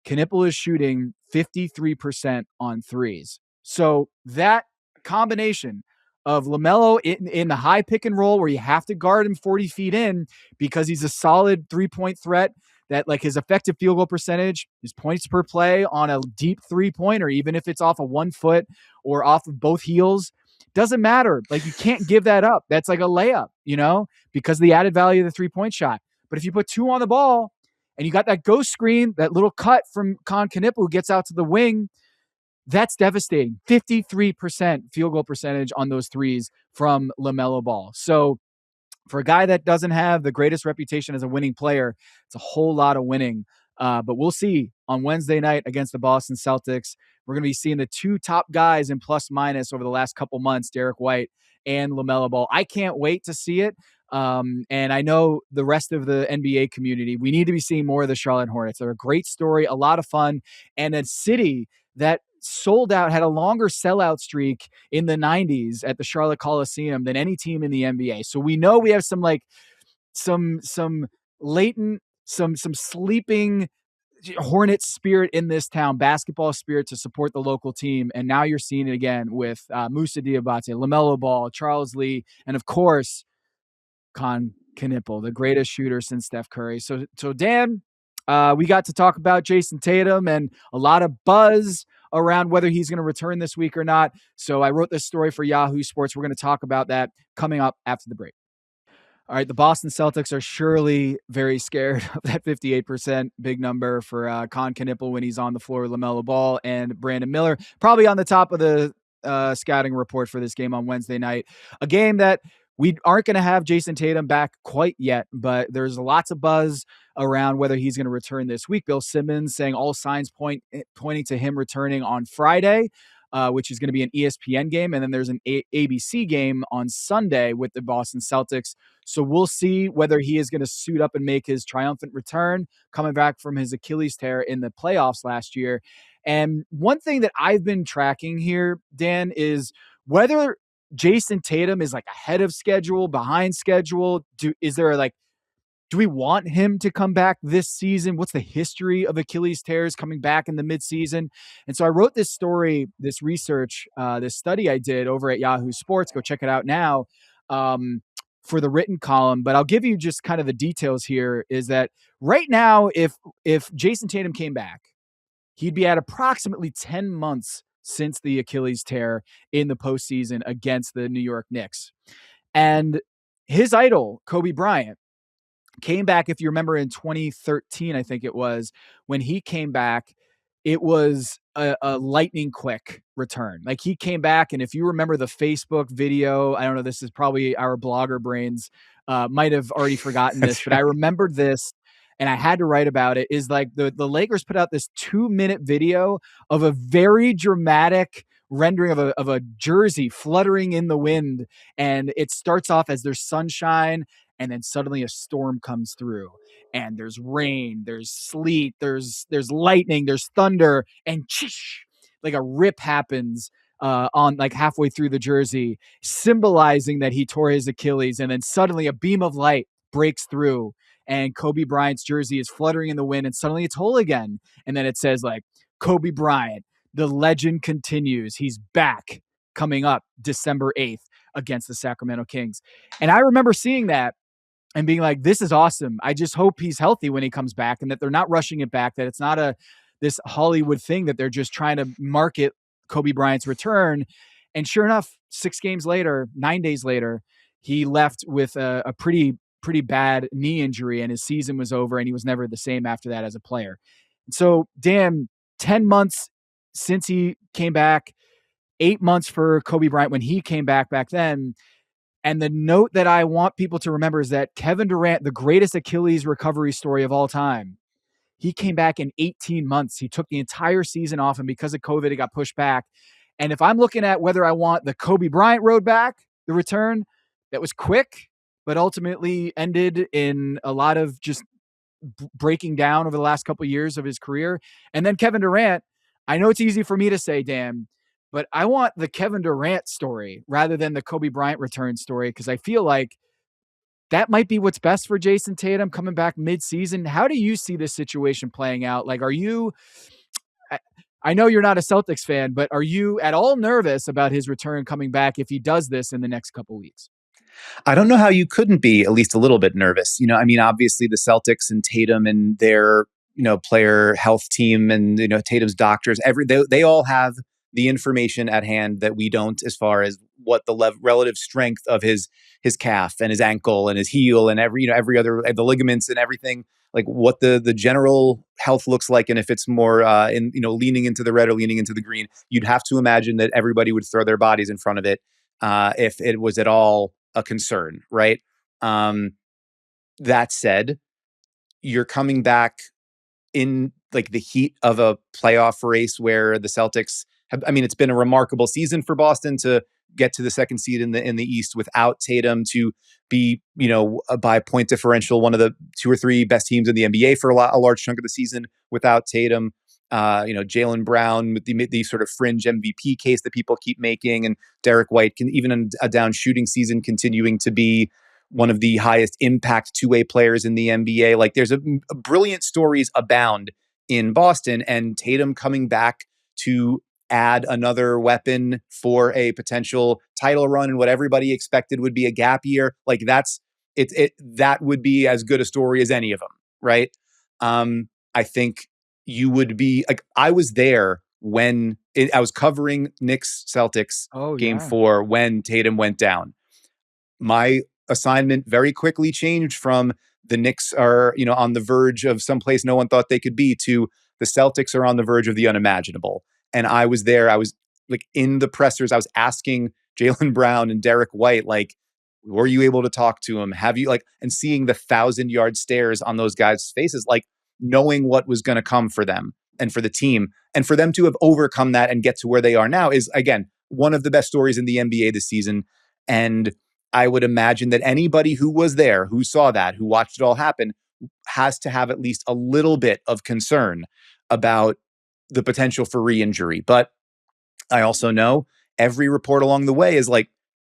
Knueppel is shooting 53% on threes. So that combination of LaMelo in the high pick and roll where you have to guard him 40 feet in because he's a solid 3-point threat, that, like, his effective field goal percentage, his points per play on a deep 3-pointer, even if it's off of 1 foot or off of both heels, doesn't matter. Like, you can't give that up. That's like a layup, because of the added value of the 3-point shot. But if you put 2 on the ball and you got that ghost screen, that little cut from Kon Knueppel who gets out to the wing, that's devastating. 53% field goal percentage on those threes from LaMelo Ball. So for a guy that doesn't have the greatest reputation as a winning player, it's a whole lot of winning. But we'll see on Wednesday night against the Boston Celtics. We're going to be seeing the 2 top guys in plus minus over the last couple months, Derek White and LaMelo Ball. I can't wait to see it. And I know the rest of the NBA community, we need to be seeing more of the Charlotte Hornets. They're a great story, a lot of fun, and a city that sold out, had a longer sellout streak in the 90s at the Charlotte Coliseum than any team in the NBA. So we know we have some latent, some sleeping Hornets spirit in this town, basketball spirit to support the local team. And now you're seeing it again with Moussa Diabate, LaMelo Ball, Charles Lee, and of course, Kon Knueppel, the greatest shooter since Steph Curry. So Dan, we got to talk about Jayson Tatum and a lot of buzz around whether he's going to return this week or not. So I wrote this story for Yahoo Sports. We're going to talk about that coming up after the break. All right, the Boston Celtics are surely very scared of that 58% big number for Kon Knueppel when he's on the floor with LaMelo Ball and Brandon Miller. Probably on the top of the scouting report for this game on Wednesday night. A game that we aren't going to have Jayson Tatum back quite yet, but there's lots of buzz around whether he's going to return this week. Bill Simmons saying all signs pointing to him returning on Friday, which is going to be an ESPN game. And then there's an ABC game on Sunday with the Boston Celtics. So we'll see whether he is going to suit up and make his triumphant return coming back from his Achilles tear in the playoffs last year. And one thing that I've been tracking here, Dan, is whether Jayson Tatum is like ahead of schedule, behind schedule. Is there Do we want him to come back this season? What's the history of Achilles tears coming back in the midseason? And so I wrote this story, this research, this study I did over at Yahoo Sports. Go check it out now, for the written column. But I'll give you just kind of the details here. Is that right now, if Jayson Tatum came back, he'd be at approximately 10 months since the Achilles tear in the postseason against the New York Knicks. And his idol, Kobe Bryant, came back, if you remember, in 2013, I think it was, when he came back, it was a lightning quick return. Like, he came back, and if you remember the Facebook video, I don't know, this is probably our blogger brains might have already forgotten this, but I remembered this and I had to write about it, is like the Lakers put out this 2-minute video of a very dramatic rendering of a jersey fluttering in the wind. And it starts off as there's sunshine, and then suddenly a storm comes through, and there's rain, there's sleet, there's lightning, there's thunder, and like a rip happens on like halfway through the jersey, symbolizing that he tore his Achilles. And then suddenly a beam of light breaks through, and Kobe Bryant's jersey is fluttering in the wind, and suddenly it's whole again. And then it says like, Kobe Bryant, the legend continues. He's back, coming up December 8th against the Sacramento Kings. And I remember seeing that and being like, this is awesome. I just hope he's healthy when he comes back, and that they're not rushing it back, that it's not this Hollywood thing that they're just trying to market Kobe Bryant's return. And sure enough, 9 days later, he left with a pretty bad knee injury, and his season was over, and he was never the same after that as a player. So, damn, 10 months since he came back, 8 months for Kobe Bryant when he came back then. And the note that I want people to remember is that Kevin Durant, the greatest Achilles recovery story of all time, he came back in 18 months. He took the entire season off, and because of COVID, it got pushed back. And if I'm looking at whether I want the Kobe Bryant road back, the return that was quick, but ultimately ended in a lot of just breaking down over the last couple of years of his career. And then Kevin Durant, I know it's easy for me to say, Dan, but I want the Kevin Durant story rather than the Kobe Bryant return story, because I feel like that might be what's best for Jayson Tatum coming back mid-season. How do you see this situation playing out? Like, I know you're not a Celtics fan, but are you at all nervous about his return coming back if he does this in the next couple weeks? I don't know how you couldn't be at least a little bit nervous. I mean, obviously the Celtics and Tatum and their, player health team and, Tatum's doctors, they all have the information at hand that we don't, as far as what the relative strength of his calf and his ankle and his heel and every other, the ligaments and everything, like what the general health looks like. And if it's more leaning into the red or leaning into the green, you'd have to imagine that everybody would throw their bodies in front of it if it was at all a concern, right? That said, you're coming back in like the heat of a playoff race where the Celtics have, I mean, it's been a remarkable season for Boston to get to the second seed in the East without Tatum, to be, by point differential, one of the 2 or 3 best teams in the NBA for a large chunk of the season without Tatum. Jaylen Brown with the sort of fringe MVP case that people keep making, and Derek White can, even in a down shooting season, continuing to be one of the highest impact two-way players in the NBA. Like, there's a brilliant stories abound in Boston, and Tatum coming back to add another weapon for a potential title run and what everybody expected would be a gap year. Like, that would be as good a story as any of them, right? I think you would be like, I was there when I was covering Knicks Celtics game 4 when Tatum went down. My assignment very quickly changed from the Knicks are, on the verge of someplace no one thought they could be, to the Celtics are on the verge of the unimaginable. And I was there. I was like in the pressers. I was asking Jaylen Brown and Derek White, like, were you able to talk to him? Have you, like, and seeing the 1,000-yard stares on those guys' faces, like knowing what was going to come for them and for the team, and for them to have overcome that and get to where they are now is, again, one of the best stories in the NBA this season. And I would imagine that anybody who was there, who saw that, who watched it all happen, has to have at least a little bit of concern about the potential for re-injury. But I also know every report along the way is like,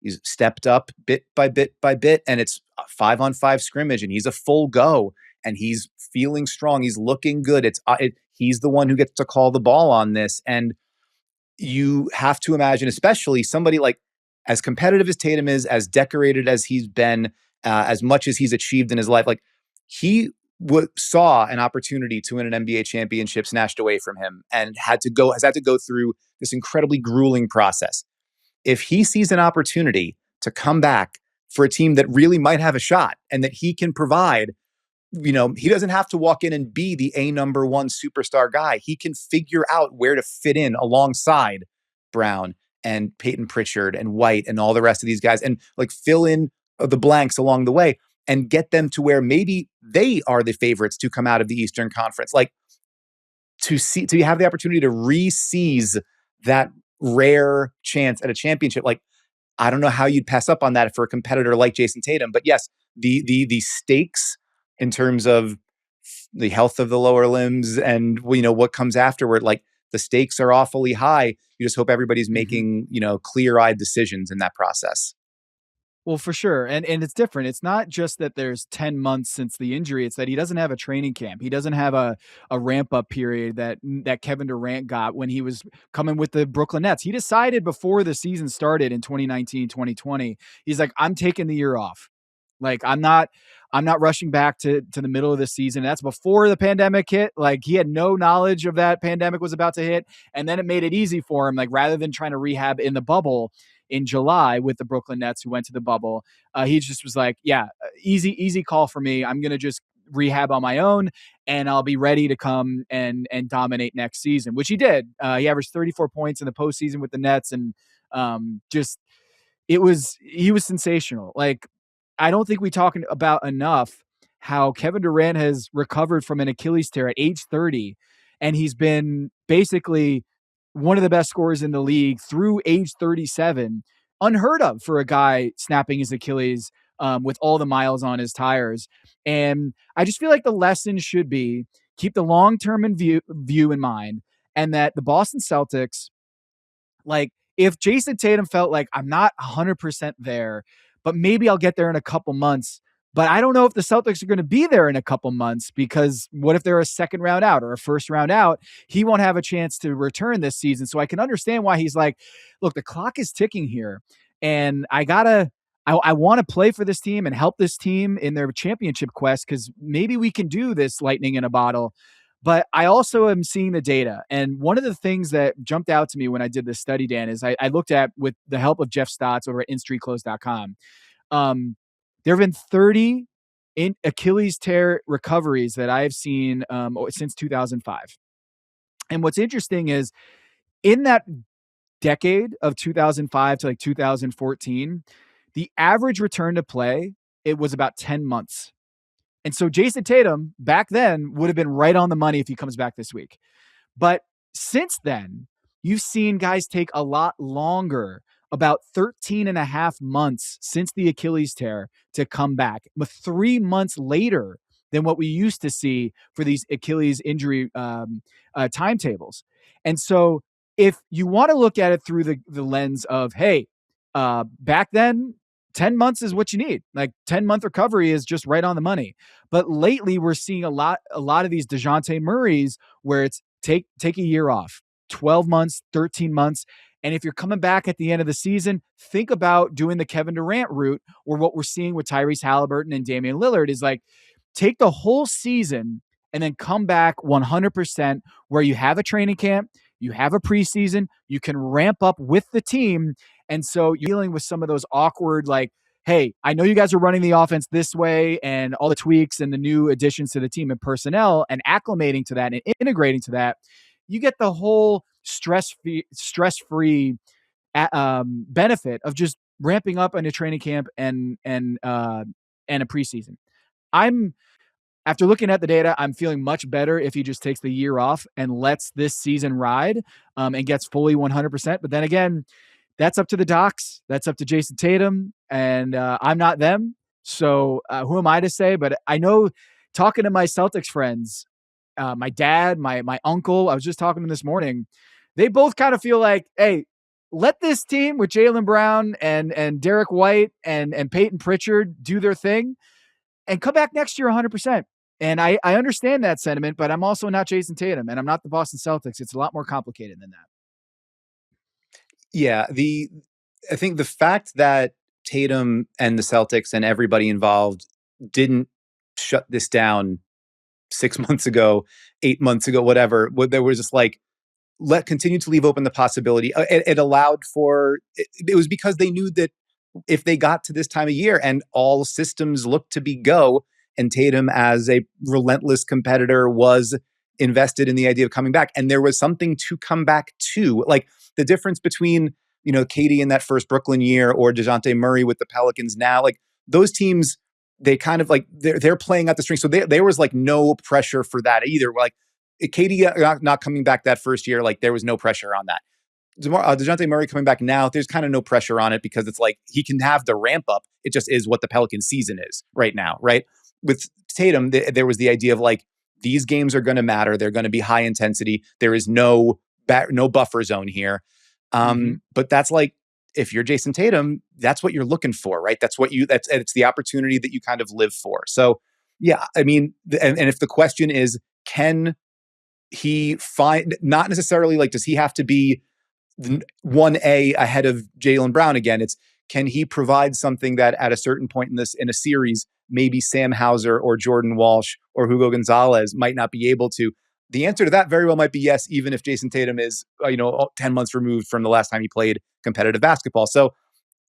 He's stepped up bit by bit by bit, and it's a 5-on-5 scrimmage, and he's a full go, and he's feeling strong. He's looking good. He's the one who gets to call the ball on this, and you have to imagine, especially somebody like as competitive as Tatum is, as decorated as he's been, as much as he's achieved in his life, like he saw an opportunity to win an NBA championship snatched away from him and has had to go through this incredibly grueling process. If he sees an opportunity to come back for a team that really might have a shot and that he can provide, he doesn't have to walk in and be the number one superstar guy. He can figure out where to fit in alongside Brown and Peyton Pritchard and White and all the rest of these guys, and like fill in the blanks along the way and get them to where maybe they are the favorites to come out of the Eastern Conference. Like to have the opportunity to re-seize that rare chance at a championship. Like, I don't know how you'd pass up on that for a competitor like Jayson Tatum. But yes, the stakes in terms of the health of the lower limbs and what comes afterward, like the stakes are awfully high. You just hope everybody's making clear-eyed decisions in that process. Well, for sure. And it's different. It's not just that there's 10 months since the injury. It's that he doesn't have a training camp. He doesn't have a ramp up period that Kevin Durant got when he was coming with the Brooklyn Nets. He decided before the season started in 2019, 2020, he's like, I'm taking the year off. Like, I'm not rushing back to the middle of the season. That's before the pandemic hit. Like, he had no knowledge of that pandemic was about to hit. And then it made it easy for him. Like, rather than trying to rehab in the bubble in July with the Brooklyn Nets who went to the bubble, he just was like, yeah, easy call for me. I'm going to just rehab on my own and I'll be ready to come and dominate next season, which he did. He averaged 34 points in the postseason with the Nets. And he was sensational. Like, I don't think we talk about enough how Kevin Durant has recovered from an Achilles tear at age 30, and he's been basically one of the best scorers in the league through age 37. Unheard of for a guy snapping his Achilles with all the miles on his tires. And I just feel like the lesson should be keep the long-term view in mind, and that the Boston Celtics, like, if Jayson Tatum felt like I'm not 100% there, but maybe I'll get there in a couple months. But I don't know if the Celtics are going to be there in a couple months, because what if they're a second round out or a first round out? He won't have a chance to return this season. So I can understand why he's like, look, the clock is ticking here, and I want to play for this team and help this team in their championship quest, because maybe we can do this lightning in a bottle. But I also am seeing the data. And one of the things that jumped out to me when I did this study, Dan, is I looked at, with the help of Jeff Stotts over at InStreetClothes.com, there have been 30 Achilles tear recoveries that I have seen since 2005. And what's interesting is, in that decade of 2005 to like 2014, the average return to play, it was about 10 months. And so Jayson Tatum back then would have been right on the money if he comes back this week. But since then, you've seen guys take a lot longer, about 13 and a half months since the Achilles tear to come back, but 3 months later than what we used to see for these Achilles injury timetables. And so if you want to look at it through the lens of, hey, back then, 10 months is what you need. Like, 10-month recovery is just right on the money. But lately we're seeing a lot of these DeJounte Murrays where it's take a year off, 12 months, 13 months. And if you're coming back at the end of the season, think about doing the Kevin Durant route, or what we're seeing with Tyrese Halliburton and Damian Lillard is like, take the whole season and then come back 100%, where you have a training camp, you have a preseason, you can ramp up with the team. And so you're dealing with some of those awkward, like, hey, I know you guys are running the offense this way, and all the tweaks and the new additions to the team and personnel, and acclimating to that and integrating to that. You get the whole stress-free benefit of just ramping up in a training camp and a preseason. After looking at the data, I'm feeling much better if he just takes the year off and lets this season ride and gets fully 100%. But then again, that's up to the docs. That's up to Jayson Tatum, and I'm not them. So who am I to say? But I know, talking to my Celtics friends, my dad, my uncle, I was just talking to them this morning, they both kind of feel like, hey, let this team with Jaylen Brown and Derek White and Peyton Pritchard do their thing and come back next year 100%. And I understand that sentiment, but I'm also not Jayson Tatum and I'm not the Boston Celtics. It's a lot more complicated than that. Yeah, I think the fact that Tatum and the Celtics and everybody involved didn't shut this down 6 months ago, 8 months ago, whatever, there was just like, continue to leave open the possibility. It allowed for, it was because they knew that if they got to this time of year and all systems looked to be go, and Tatum as a relentless competitor was invested in the idea of coming back, and there was something to come back to. Like the difference between, KD in that first Brooklyn year or DeJounte Murray with the Pelicans now, like those teams, they kind of like, they're playing out the string. So there was like no pressure for that either. Like KD not coming back that first year, like there was no pressure on that. DeJounte Murray coming back now, there's kind of no pressure on it because it's like he can have the ramp up. It just is what the Pelican season is right now, right? With Tatum, there was the idea of like, these games are going to matter. They're going to be high intensity. There is no buffer zone here. But that's like, if you're Jayson Tatum, that's what you're looking for, right? It's the opportunity that you kind of live for. So yeah, I mean, and if the question is, can he find, not necessarily like, does he have to be 1A ahead of Jaylen Brown again? It's, can he provide something that at a certain point in a series, maybe Sam Hauser or Jordan Walsh or Hugo Gonzalez might not be able to? The answer to that very well might be yes, even if Jayson Tatum is 10 months removed from the last time he played competitive basketball. So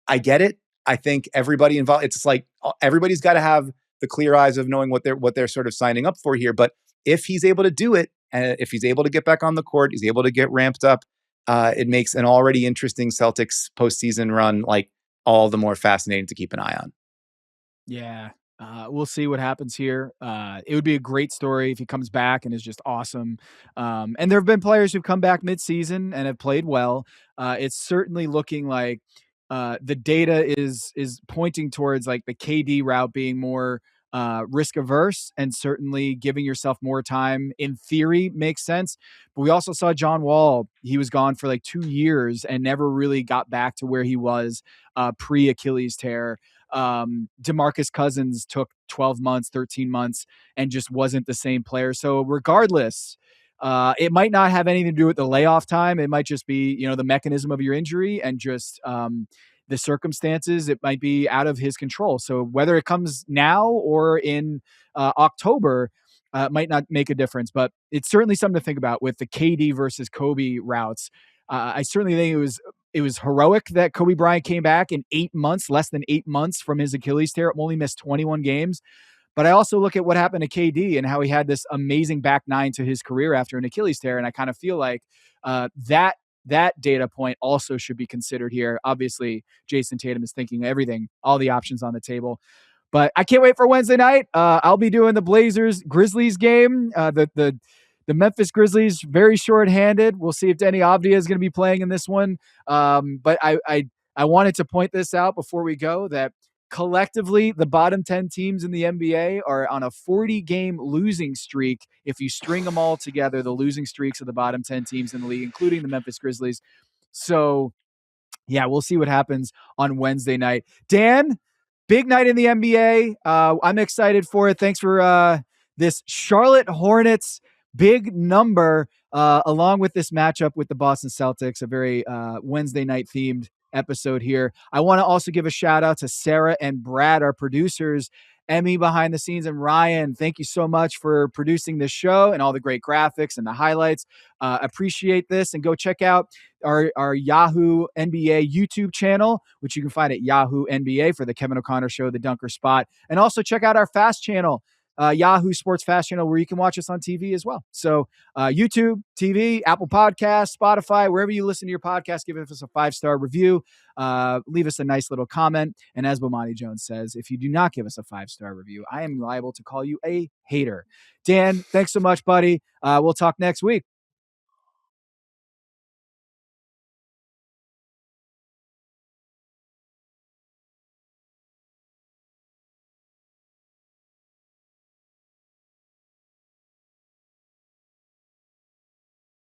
I get it. I think everybody involved, it's just like everybody's got to have the clear eyes of knowing what they're sort of signing up for here. But if he's able to do it, and if he's able to get back on the court, he's able to get ramped up, it makes an already interesting Celtics postseason run like all the more fascinating to keep an eye on. Yeah. We'll see what happens here. It would be a great story if he comes back and is just awesome. And there have been players who've come back mid-season and have played well. It's certainly looking like the data is pointing towards like the KD route being more risk averse, and certainly giving yourself more time in theory makes sense. But we also saw John Wall. He was gone for like 2 years and never really got back to where he was pre Achilles tear. DeMarcus Cousins took 12 months, 13 months, and just wasn't the same player. So regardless, it might not have anything to do with the layoff time. It might just be, the mechanism of your injury and just the circumstances. It might be out of his control. So whether it comes now or in October, might not make a difference, but it's certainly something to think about with the KD versus Kobe routes. I certainly think it was heroic that Kobe Bryant came back in 8 months, less than 8 months from his Achilles tear. Only missed 21 games. But I also look at what happened to KD and how he had this amazing back nine to his career after an Achilles tear. And I kind of feel like that data point also should be considered here. Obviously, Jayson Tatum is thinking everything, all the options on the table. But I can't wait for Wednesday night. I'll be doing the Blazers-Grizzlies game. The Memphis Grizzlies, very short-handed. We'll see if Denny Avdia is going to be playing in this one. But I wanted to point this out before we go, that collectively, the bottom 10 teams in the NBA are on a 40-game losing streak. If you string them all together, the losing streaks of the bottom 10 teams in the league, including the Memphis Grizzlies. So, yeah, we'll see what happens on Wednesday night. Dan, big night in the NBA. I'm excited for it. Thanks for this Charlotte Hornets big number, along with this matchup with the Boston Celtics, a very Wednesday night themed episode here. I want to also give a shout out to Sarah and Brad, our producers, Emmy behind the scenes, and Ryan. Thank you so much for producing this show and all the great graphics and the highlights. Appreciate this, and go check out our Yahoo NBA YouTube channel, which you can find at Yahoo NBA for the Kevin O'Connor Show, the Dunker Spot, and also check out our Fast channel, Yahoo Sports Fast channel, where you can watch us on TV as well. So YouTube, TV, Apple Podcasts, Spotify, wherever you listen to your podcast, give us a 5-star review. Leave us a nice little comment. And as Bomani Jones says, if you do not give us a 5-star review, I am liable to call you a hater. Dan, thanks so much, buddy. We'll talk next week.